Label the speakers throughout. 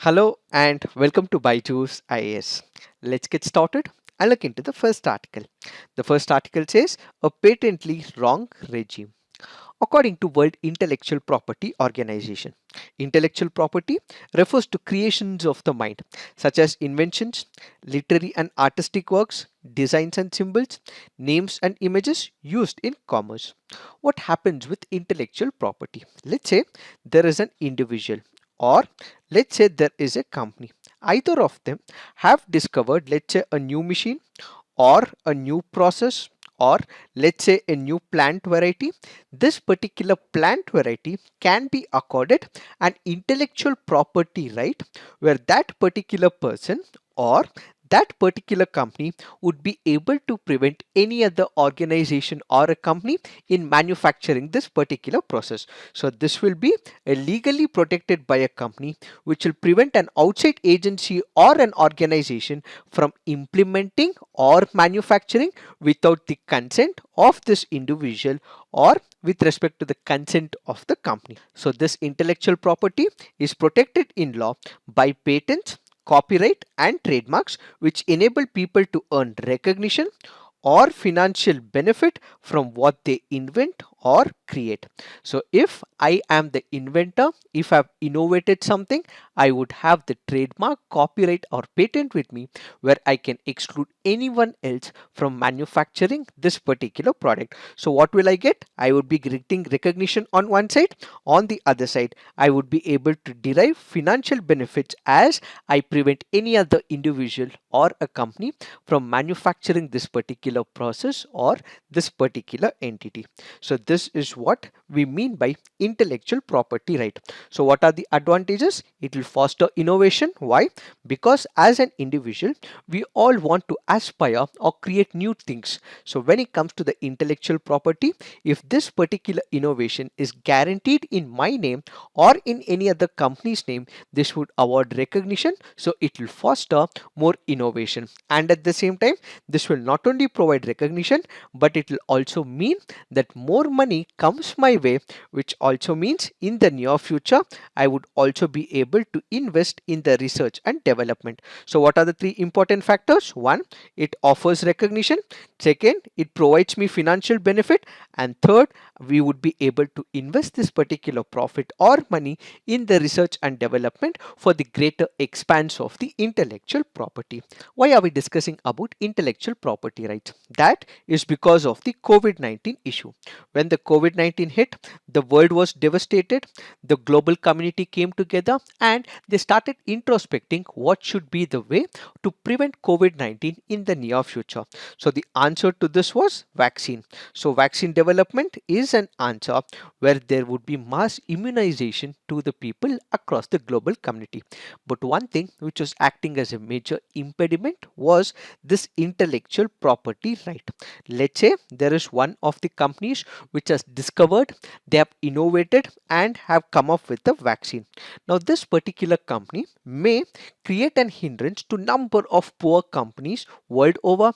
Speaker 1: Hello and welcome to Byju's IAS. Let's get started and look into the first article. The first article says a patently wrong regime. According to World Intellectual Property Organization, intellectual property refers to creations of the mind, such as inventions, literary and artistic works, designs and symbols, names and images used in commerce. What happens with intellectual property? Let's say there is an individual, or let's say there is a company. Either of them have discovered, let's say, a new machine or a new process, or let's say a new plant variety. This particular plant variety can be accorded an intellectual property right, where that particular person or that particular company would be able to prevent any other organization or a company in manufacturing this particular process. So this will be legally protected by a company, which will prevent an outside agency or an organization from implementing or manufacturing without the consent of this individual or with respect to the consent of the company. So this intellectual property is protected in law by patents, copyright and trademarks, which enable people to earn recognition or financial benefit from what they invent or create. So if I am the inventor, if I've innovated something, I would have the trademark, copyright or patent with me, where I can exclude anyone else from manufacturing this particular product. So what will I get? I would be getting recognition on one side. On the other side, I would be able to derive financial benefits as I prevent any other individual or a company from manufacturing this particular process or this particular entity. So this is what we mean by intellectual property right. So what are the advantages? It will foster innovation. Why? Because as an individual, we all want to aspire or create new things. So when it comes to the intellectual property, if this particular innovation is guaranteed in my name or in any other company's name, this would award recognition. So it will foster more innovation, and at the same time, this will not only provide recognition, but it will also mean that more money comes my way, which also means in the near future I would also be able to invest in the research and development. So what are the three important factors? One, it offers recognition. Second, it provides me financial benefit. And third, we would be able to invest this particular profit or money in the research and development for the greater expanse of the intellectual property. Why are we discussing about intellectual property rights? That is because of the COVID-19 issue. When the COVID-19 hit, the world was devastated. The global community came together and they started introspecting what should be the way to prevent COVID-19 in the near future. So the answer to this was vaccine. So vaccine development is an answer where there would be mass immunization to the people across the global community. But one thing which was acting as a major impediment was this intellectual property right. Let's say there is one of the companies which has discovered, they have innovated and have come up with the vaccine. Now this particular company may create an hindrance to number of poor companies world over,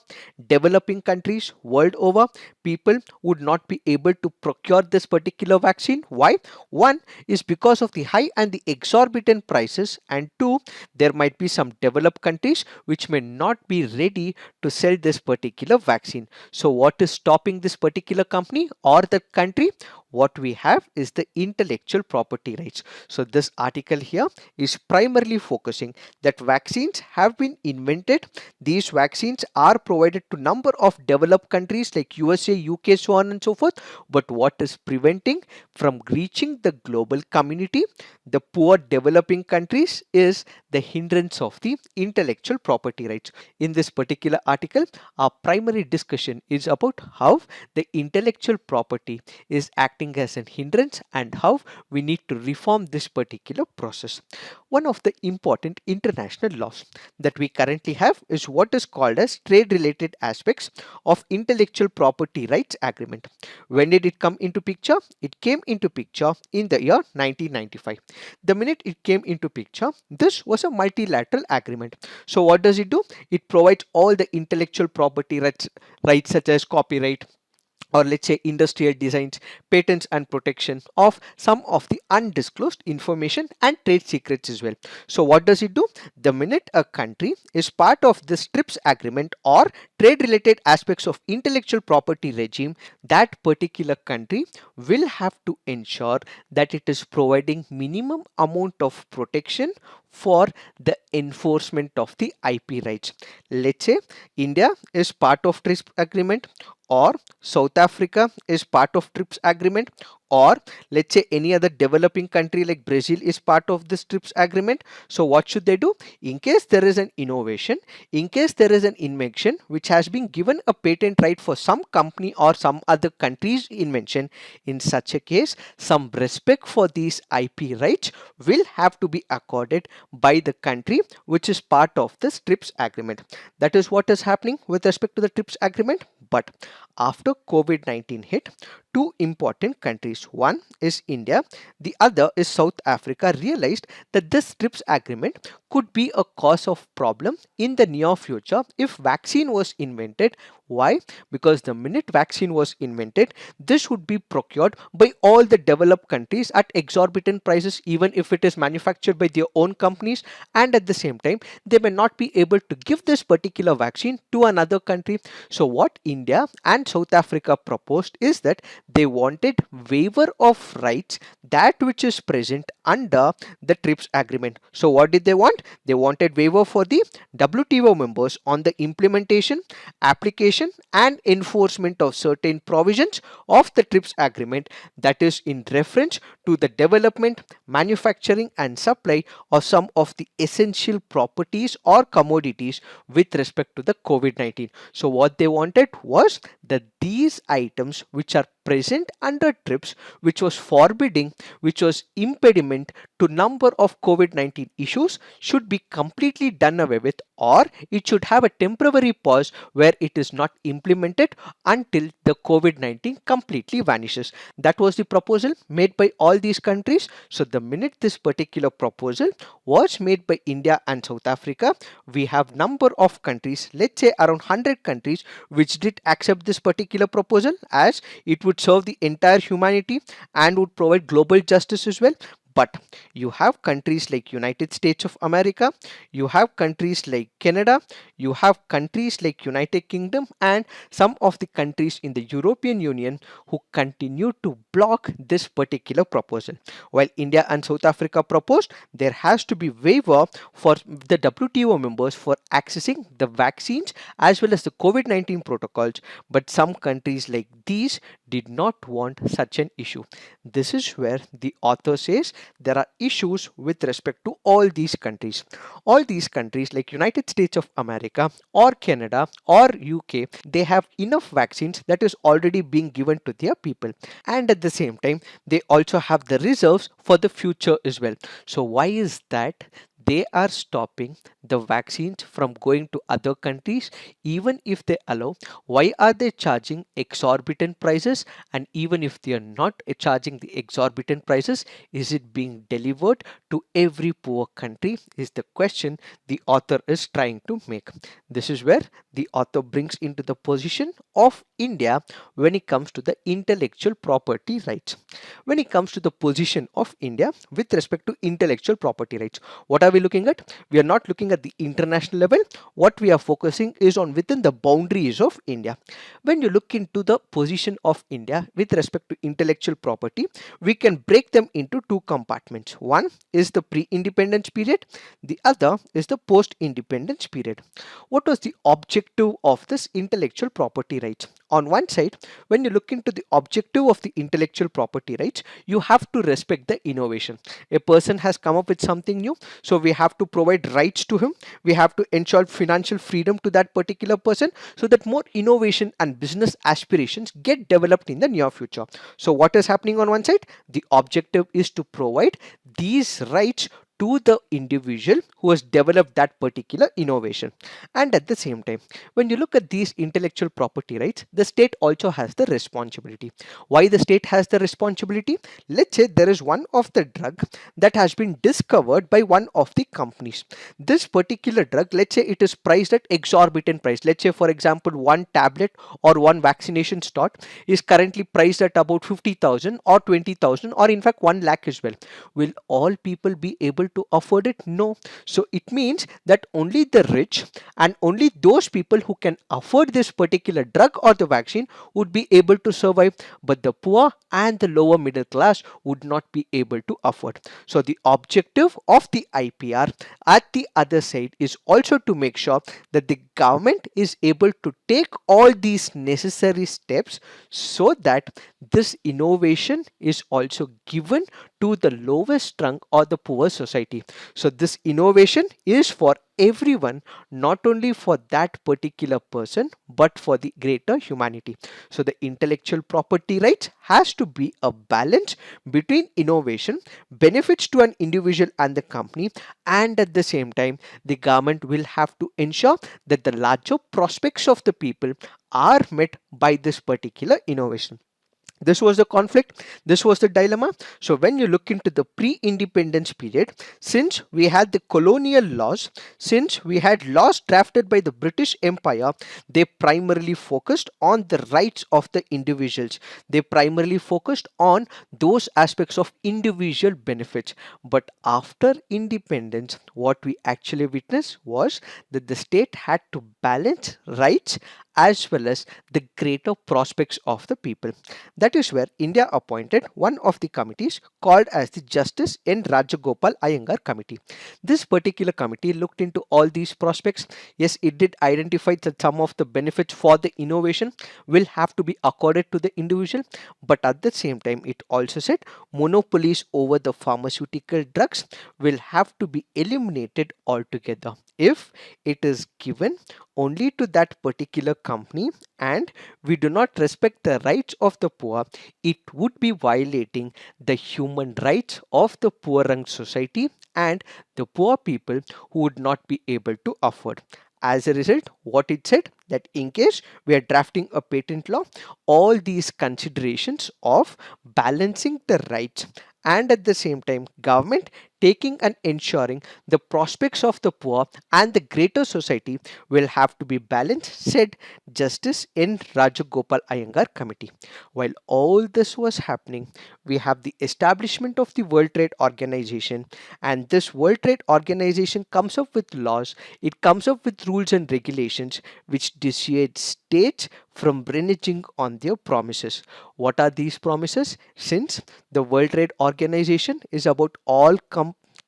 Speaker 1: developing countries world over. People would not be able to procure this particular vaccine. Why? One is because of the high and the exorbitant prices, and two, there might be some developed countries which may not be ready to sell this particular vaccine. So what is stopping this particular company or the country? What we have is the intellectual property rights. So this article here is primarily focusing that vaccines have been invented. These vaccines are provided to number of developed countries like USA, UK, so on and so forth. But what is preventing from reaching the global community, the poor developing countries, is the hindrance of the intellectual property rights. In this particular article, our primary discussion is about how the intellectual property is acting as an hindrance and how we need to reform this particular process. One of the important international laws that we currently have is what is called as trade related aspects of intellectual property rights agreement. When did it come into picture? It came into picture in the year 1995. The minute it came into picture, this was a multilateral agreement. So what does it do? It provides all the intellectual property rights such as copyright, or let's say industrial designs, patents and protection of some of the undisclosed information and trade secrets as well. So what does it do? The minute a country is part of this TRIPS agreement or trade related aspects of intellectual property regime, that particular country will have to ensure that it is providing minimum amount of protection for the enforcement of the IP rights. Let's say India is part of TRIPS agreement, or South Africa is part of TRIPS agreement, or let's say any other developing country like Brazil is part of this TRIPS agreement. So what should they do? In case there is an innovation, in case there is an invention which has been given a patent right for some company or some other country's invention, in such a case some respect for these IP rights will have to be accorded by the country which is part of this TRIPS agreement. That is what is happening with respect to the TRIPS agreement. But after COVID-19 hit, two important countries, one is India, the other is South Africa, realized that this TRIPS agreement could be a cause of problem in the near future if vaccine was invented. Why? Because the minute vaccine was invented, this would be procured by all the developed countries at exorbitant prices, even if it is manufactured by their own companies, and at the same time they may not be able to give this particular vaccine to another country. So what India and South Africa proposed is that they wanted waiver of rights, that which is present under the TRIPS agreement. So what did they want? They wanted waiver for the WTO members on the implementation, application and enforcement of certain provisions of the TRIPS agreement, that is in reference to the development, manufacturing and supply of some of the essential properties or commodities with respect to the COVID-19. So what they wanted was that these items which are present under TRIPS, which was forbidding, which was impediment to number of COVID-19 issues, should be completely done away with, or it should have a temporary pause where it is not implemented until the COVID-19 completely vanishes. That was the proposal made by all these countries. So the minute this particular proposal was made by India and South Africa, we have number of countries, let's say around 100 countries, which did accept this particular proposal, as it would serve the entire humanity and would provide global justice as well. But you have countries like United States of America, you have countries like Canada, you have countries like United Kingdom and some of the countries in the European Union who continue to block this particular proposal. While India and South Africa proposed, there has to be waiver for the WTO members for accessing the vaccines as well as the COVID-19 protocols, but some countries like these did not want such an issue. This is where the author says there are issues with respect to all these countries. All these countries like United States of America or Canada or UK, they have enough vaccines that is already being given to their people, and at the same time they also have the reserves for the future as well. So why is that they are stopping the vaccines from going to other countries even if they allow? Why are they charging exorbitant prices? And even if they are not charging the exorbitant prices, is it being delivered to every poor country, is the question the author is trying to make. This is where the author brings into the position of India when it comes to the intellectual property rights. When it comes to the position of India with respect to intellectual property rights, what are we looking at? We are not looking at the international level. What we are focusing is on within the boundaries of India. When you look into the position of India with respect to intellectual property, we can break them into two compartments. One is the pre-independence period, the other is the post-independence period. What was the objective of this intellectual property rights? On one side, when you look into the objective of the intellectual property rights, you have to respect the innovation. A person has come up with something new, so we have to provide rights to him. We have to ensure financial freedom to that particular person so that more innovation and business aspirations get developed in the near future. So what is happening on one side? The objective is to provide these rights to the individual who has developed that particular innovation. And at the same time, when you look at these intellectual property rights, the state also has the responsibility. Why the state has the responsibility? Let's say there is one of the drug that has been discovered by one of the companies. This particular drug, let's say it is priced at exorbitant price. Let's say for example one tablet or one vaccination shot is currently priced at about 50,000 or 20,000 or in fact 1 lakh as well. Will all people be able to afford it? No. So it means that only the rich and only those people who can afford this particular drug or the vaccine would be able to survive, but the poor and the lower middle class would not be able to afford. So the objective of the IPR at the other side is also to make sure that the government is able to take all these necessary steps so that this innovation is also given to the lowest rung or the poor society. So this innovation is for everyone, not only for that particular person but for the greater humanity. So the intellectual property rights has to be a balance between innovation, benefits to an individual and the company, and at the same time the government will have to ensure that the larger prospects of the people are met by this particular innovation. This was the conflict, this was the dilemma. So when you look into the pre-independence period, since we had the colonial laws, since we had laws drafted by the British Empire, they primarily focused on the rights of the individuals. They primarily focused on those aspects of individual benefits. But after independence, what we actually witnessed was that the state had to balance rights as well as the greater prospects of the people. That is where India appointed one of the committees called as the Justice N. Rajagopal Iyengar Committee. This particular committee looked into all these prospects. Yes, it did identify that some of the benefits for the innovation will have to be accorded to the individual, but at the same time it also said monopolies over the pharmaceutical drugs will have to be eliminated altogether if it is given only to that particular company and we do not respect the rights of the poor. It would be violating the human rights of the poor and society and the poor people who would not be able to afford. As a result, what it said that in case we are drafting a patent law, all these considerations of balancing the rights and at the same time government taking and ensuring the prospects of the poor and the greater society will have to be balanced, said Justice N. Rajagopal Iyengar Committee. While all this was happening, we have the establishment of the World Trade Organization, and this World Trade Organization comes up with laws, it comes up with rules and regulations which dissuade states from reneging on their promises. What are these promises? Since the World Trade Organization is about all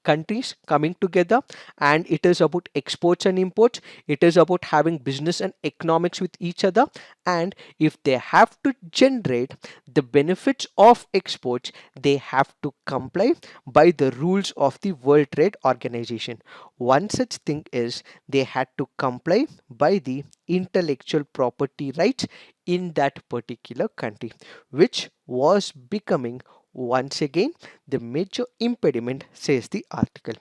Speaker 1: countries coming together and it is about exports and imports, it is about having business and economics with each other, and if they have to generate the benefits of exports, they have to comply by the rules of the World Trade Organization. One such thing is they had to comply by the intellectual property rights in that particular country, which was becoming once again the major impediment, says the article.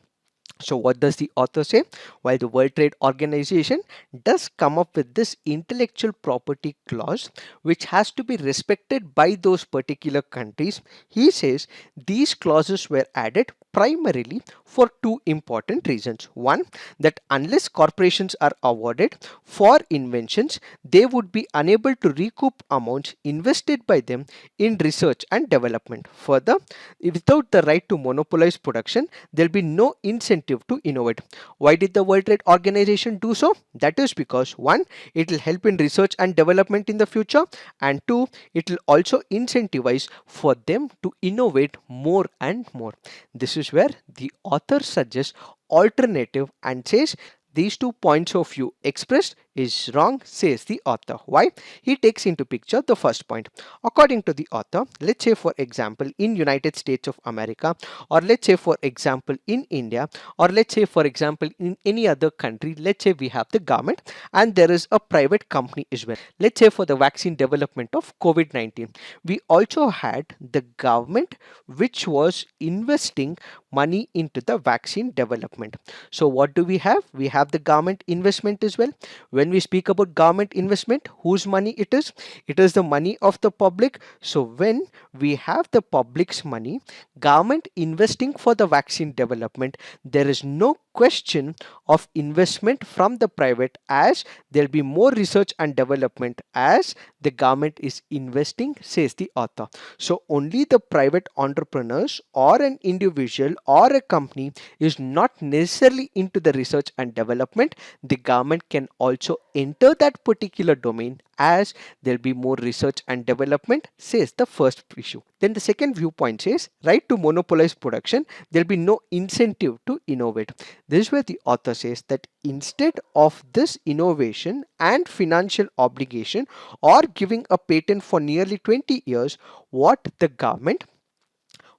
Speaker 1: So what does the author say? While the World Trade Organization does come up with this intellectual property clause which has to be respected by those particular countries, he says these clauses were added primarily for two important reasons. One, that unless corporations are awarded for inventions, they would be unable to recoup amounts invested by them in research and development. Further, without the right to monopolize production, there will be no incentive to innovate. Why did the World Trade Organization do so? That is because one, it will help in research and development in the future, and two, it will also incentivize for them to innovate more and more. This is where the author suggests alternative and says these two points of view expressed is wrong, says the author. Why? He takes into picture the first point. According to the author, let's say for example in United States of America, or let's say for example in India, or let's say for example in any other country, let's say we have the government and there is a private company as well. Let's say for the vaccine development of COVID-19, we also had the government which was investing money into the vaccine development. So what do we have? We have the government investment as well. When we speak about government investment, whose money it is? It is the money of the public. So when we have the public's money, government investing for the vaccine development, there is no question of investment from the private, as there'll be more research and development as the government is investing, says the author. So only the private entrepreneurs or an individual or a company is not necessarily into the research and development. The government can also enter that particular domain as there'll be more research and development, says the first issue. Then the second viewpoint says right to monopolize production, there'll be no incentive to innovate. This is where the author says that instead of this innovation and financial obligation or giving a patent for nearly 20 years, what the government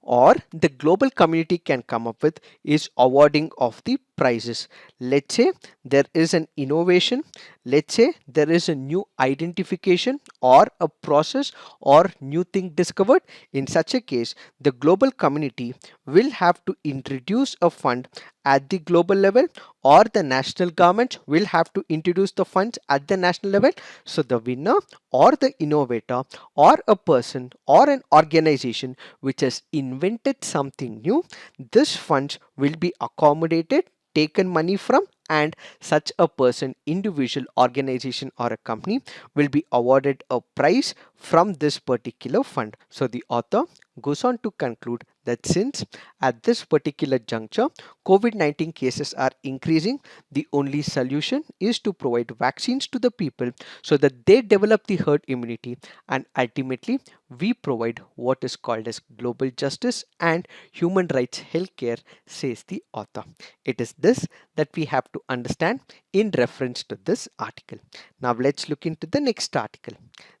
Speaker 1: or the global community can come up with is awarding of the prizes. Let's say there is an innovation, let's say there is a new identification or a process or new thing discovered. In such a case, the global community will have to introduce a fund at the global level, or the national government will have to introduce the funds at the national level. So the winner or the innovator or a person or an organization which has invented something new, this funds will be accommodated, taken money from, and such a person, individual, organization or a company will be awarded a prize from this particular fund. So the author goes on to conclude that since at this particular juncture COVID-19 cases are increasing, the only solution is to provide vaccines to the people so that they develop the herd immunity, and ultimately we provide what is called as global justice and human rights healthcare, says the author. It is this that we have to understand in reference to this article. Now let's look into the next article.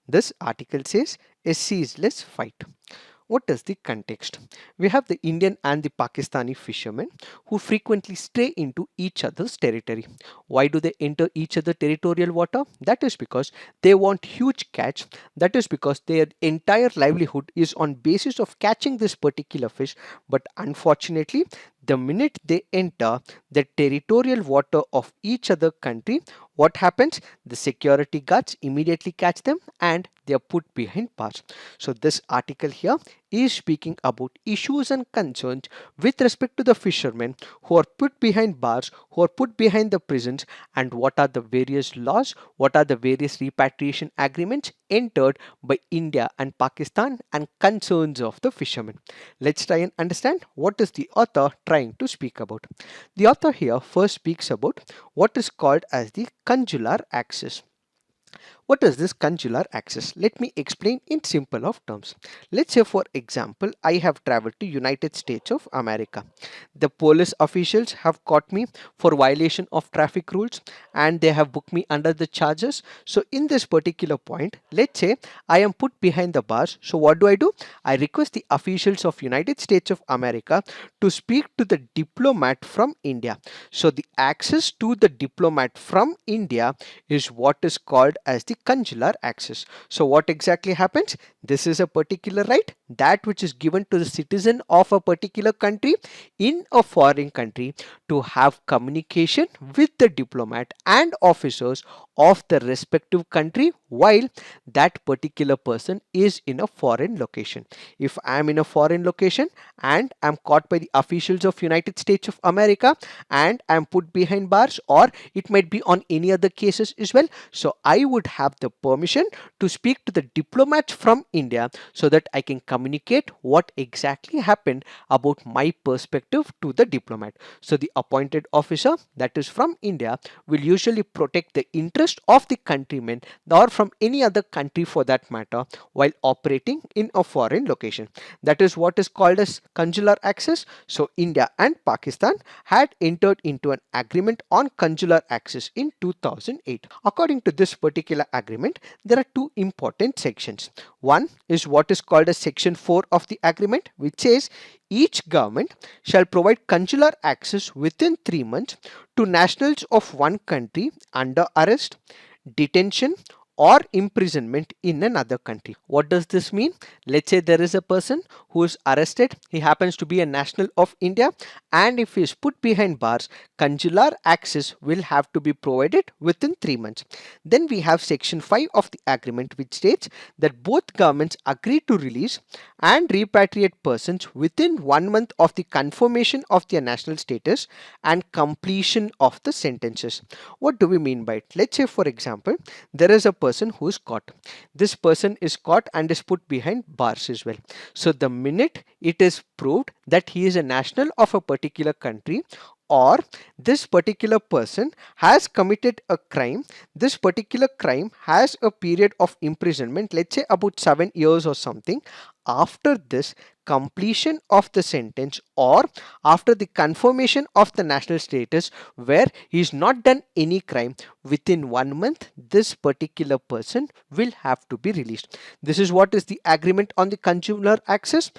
Speaker 1: This article says a ceaseless fight. What is the context? We have the Indian and the Pakistani fishermen who frequently stray into each other's territory. Why do they enter each other territorial water? That is because they want huge catch. That is because their entire livelihood is on basis of catching this particular fish. But unfortunately, the minute they enter the territorial water of each other country, what happens? The security guards immediately catch them and they are put behind bars. So this article here is speaking about issues and concerns with respect to the fishermen who are put behind bars, who are put behind the prisons, and what are the various laws, what are the various repatriation agreements entered by India and Pakistan and concerns of the fishermen. Let's try and understand what is the author trying to speak about. The author here first speaks about what is called as the consular access. What is this consular access? Let me explain in simple of terms. Let's say for example, I have traveled to United States of America. The police officials have caught me for violation of traffic rules and they have booked me under the charges. So in this particular point, let's say I am put behind the bars. So what do? I request the officials of United States of America to speak to the diplomat from India. So the access to the diplomat from India is what is called as the consular access. So what exactly happens? This is a particular right that which is given to the citizen of a particular country in a foreign country to have communication with the diplomat and officers of the respective country while that particular person is in a foreign location. If I am in a foreign location and I am caught by the officials of United States of America and I am put behind bars, or it might be on any other cases as well, so I would have the permission to speak to the diplomat from India so that I can communicate what exactly happened about my perspective to the diplomat. So the appointed officer, that is from India, will usually protect the interest of the countrymen or from any other country for that matter while operating in a foreign location. That is what is called as consular access. So India and Pakistan had entered into an agreement on consular access in 2008. According to this particular agreement, there are two important sections. One is what is called as section 4 of the agreement, which says each government shall provide consular access within 3 months to nationals of one country under arrest, detention, or imprisonment in another country. What does this mean? Let's say there is a person who is arrested. He happens to be a national of India, and if he is put behind bars, consular access will have to be provided within 3 months. Then we have section 5 of the agreement, which states that both governments agree to release and repatriate persons within 1 month of the confirmation of their national status and completion of the sentences. What do we mean by it? Let's say, for example, there is a person who is caught. This person is caught and is put behind bars as well. So the minute it is proved that he is a national of a particular country, or this particular person has committed a crime, this particular crime has a period of imprisonment, let's say about 7 years or something. After this completion of the sentence, or after the confirmation of the national status where he is not done any crime, within 1 month this particular person will have to be released. This is what is the agreement on the consular access.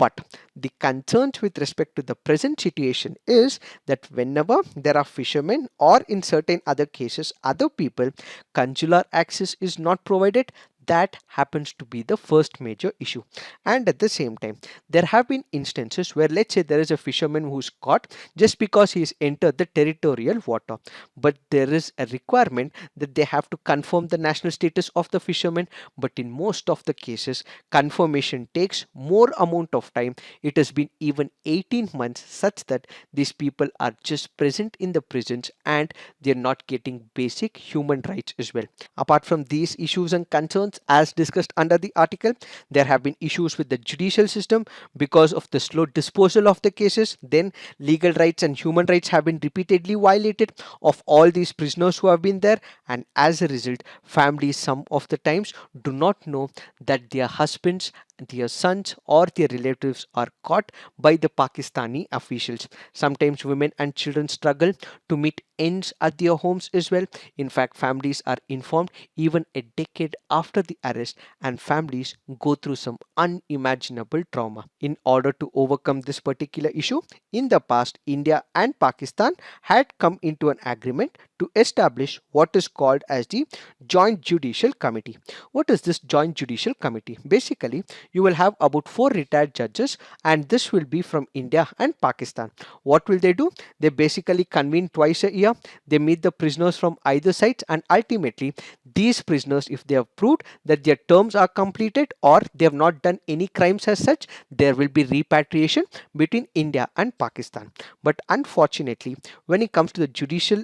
Speaker 1: But the concerns with respect to the present situation is that whenever there are fishermen, or in certain other cases other people, consular access is not provided. That happens to be the first major issue. And at the same time, there have been instances where, let's say, there is a fisherman who's caught just because he's entered the territorial water, but there is a requirement that they have to confirm the national status of the fisherman. But in most of the cases, confirmation takes more amount of time. It has been even 18 months, such that these people are just present in the prisons and they're not getting basic human rights as well. Apart from these issues and concerns, as discussed under the article, there have been issues with the judicial system because of the slow disposal of the cases. Then legal rights and human rights have been repeatedly violated of all these prisoners who have been there, and as a result, families some of the times do not know that their husbands, their sons, or their relatives are caught by the Pakistani officials. Sometimes women and children struggle to meet ends at their homes as well. In fact, families are informed even a decade after the arrest, and families go through some unimaginable trauma. In order to overcome this particular issue, in the past, India and Pakistan had come into an agreement to establish what is called as the Joint Judicial Committee. What is this Joint Judicial Committee? Basically, you will have about 4 retired judges, and this will be from India and Pakistan. What will they do? They basically convene twice a year. They meet the prisoners from either sides, and ultimately these prisoners, if they have proved that their terms are completed or they have not done any crimes as such, there will be repatriation between India and Pakistan. But unfortunately, when it comes to the judicial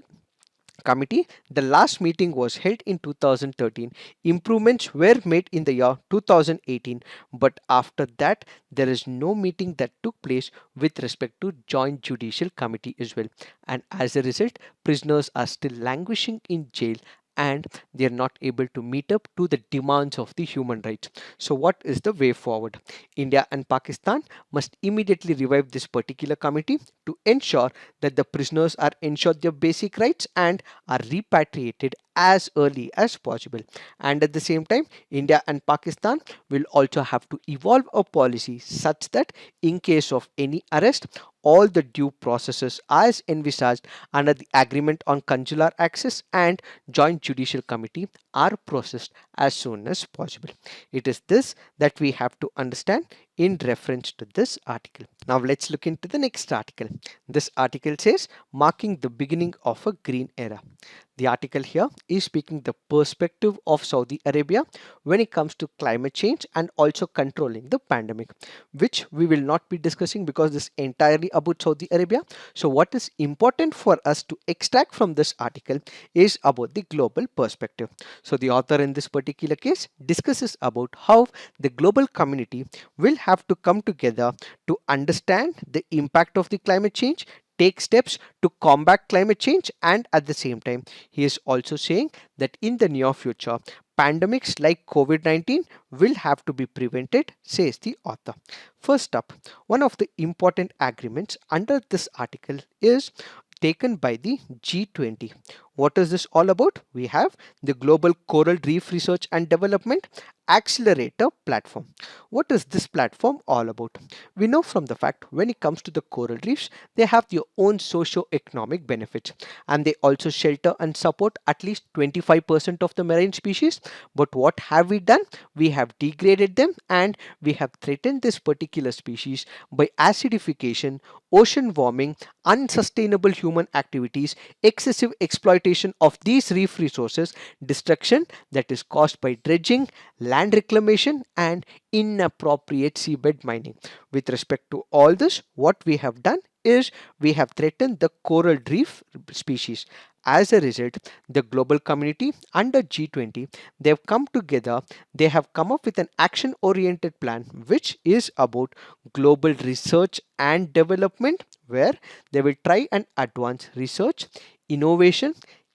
Speaker 1: committee, the last meeting was held in 2013. Improvements were made in the year 2018, but after that there is no meeting that took place with respect to Joint Judicial Committee as well. And as a result, prisoners are still languishing in jail, and they are not able to meet up to the demands of the human rights. So what is the way forward? India and Pakistan must immediately revive this particular committee to ensure that the prisoners are ensured their basic rights and are repatriated as early as possible. And at the same time, India and Pakistan will also have to evolve a policy such that in case of any arrest, all the due processes as envisaged under the agreement on consular access and joint judicial committee are processed as soon as possible. It is this that we have to understand in reference to this article. Now let's look into the next article. This article says marking the beginning of a green era. The article here is speaking the perspective of Saudi Arabia when it comes to climate change and also controlling the pandemic, which we will not be discussing because this is entirely about Saudi Arabia. So what is important for us to extract from this article is about the global perspective. So the author in this particular case discusses about how the global community will have to come together to understand the impact of the climate change, take steps to combat climate change, and at the same time he is also saying that in the near future pandemics like COVID-19 will have to be prevented, says the author. First up, one of the important agreements under this article is taken by the G20. What is this all about? We have the Global Coral Reef Research and Development Accelerator Platform. What is this platform all about? We know from the fact when it comes to the coral reefs, they have their own socio-economic benefits and they also shelter and support at least 25% of the marine species. But what have we done? We have degraded them and we have threatened this particular species by acidification, ocean warming, unsustainable human activities, excessive exploitation of these reef resources, destruction that is caused by dredging, land reclamation, and inappropriate seabed mining. With respect to all this, what we have done is we have threatened the coral reef species. As a result, the global community under G20, they have come together, they have come up with an action oriented plan which is about global research and development, where they will try and advance research, innovation,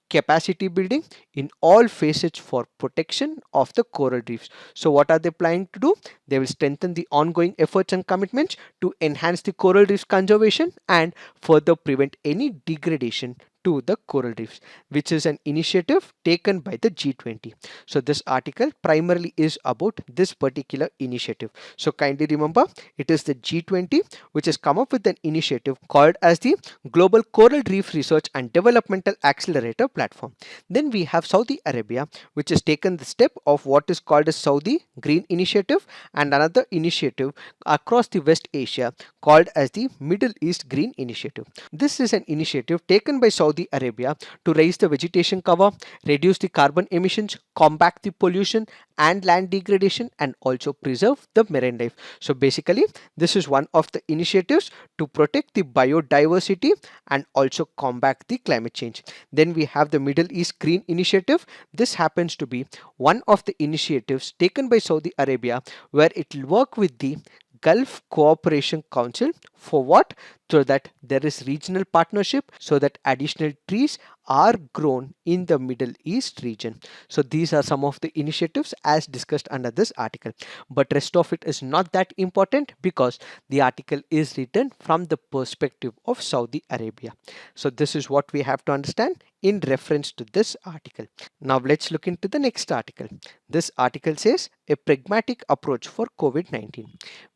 Speaker 1: capacity building in all facets for protection of the coral reefs. So what are they planning to do? They will strengthen the ongoing efforts and commitments to enhance the coral reefs conservation and further prevent any degradation to the coral reefs, which is an initiative taken by the G20. So this article primarily is about this particular initiative. So kindly remember, it is the G20 which has come up with an initiative called as the Global Coral Reef Research and Developmental Accelerator Platform. Then we have Saudi Arabia, which has taken the step of what is called as Saudi Green Initiative, and another initiative across the West Asia called as the Middle East Green Initiative. This is an initiative taken by Saudi Arabia to raise the vegetation cover, reduce the carbon emissions, combat the pollution and land degradation, and also preserve the marine life. So basically, this is one of the initiatives to protect the biodiversity and also combat the climate change. Then we have the Middle East Green Initiative. This happens to be one of the initiatives taken by Saudi Arabia where it will work with the Gulf Cooperation Council for what? So that there is regional partnership so that additional trees are grown in the Middle East region. So these are some of the initiatives as discussed under this article. But rest of it is not that important because the article is written from the perspective of Saudi Arabia. So this is what we have to understand in reference to this article. Now let's look into the next article. This article says a pragmatic approach for COVID-19.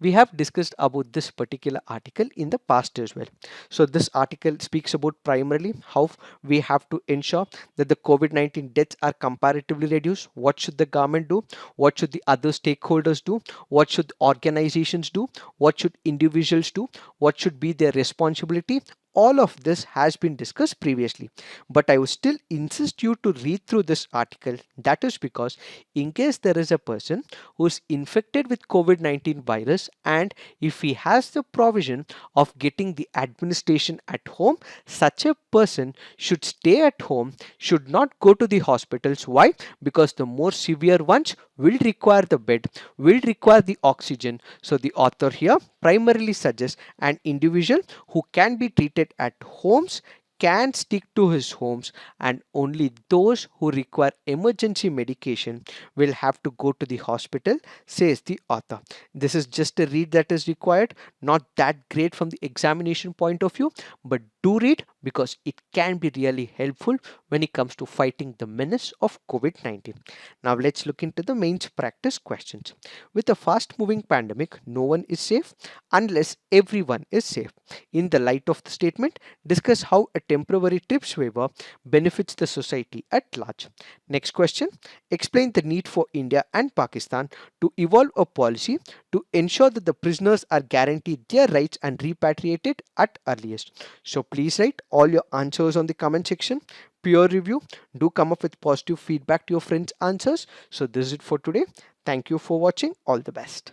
Speaker 1: We have discussed about this particular article in the past as well. So this article speaks about primarily how we have to ensure that the COVID-19 deaths are comparatively reduced. What should the government do? What should the other stakeholders do? What should organizations do? What should individuals do? What should be their responsibility? All of this has been discussed previously, but I would still insist you to read through this article. That is because in case there is a person who is infected with COVID-19 virus and if he has the provision of getting the administration at home, such a person should stay at home, should not go to the hospitals. Why? Because the more severe ones will require the bed, will require the oxygen. So the author here primarily suggests an individual who can be treated at homes can stick to his homes, and only those who require emergency medication will have to go to the hospital, says the author. This is just a read that is required, not that great from the examination point of view, but do read because it can be really helpful when it comes to fighting the menace of COVID-19. Now let's look into the mains practice questions. With a fast moving pandemic, no one is safe unless everyone is safe. In the light of the statement, discuss how a temporary TRIPS waiver benefits the society at large. Next question, explain the need for India and Pakistan to evolve a policy to ensure that the prisoners are guaranteed their rights and repatriated at earliest. So Please write all your answers on the comment section. Peer review. Do come up with positive feedback to your friends' answers. So this is it for today. Thank you for watching. All the best.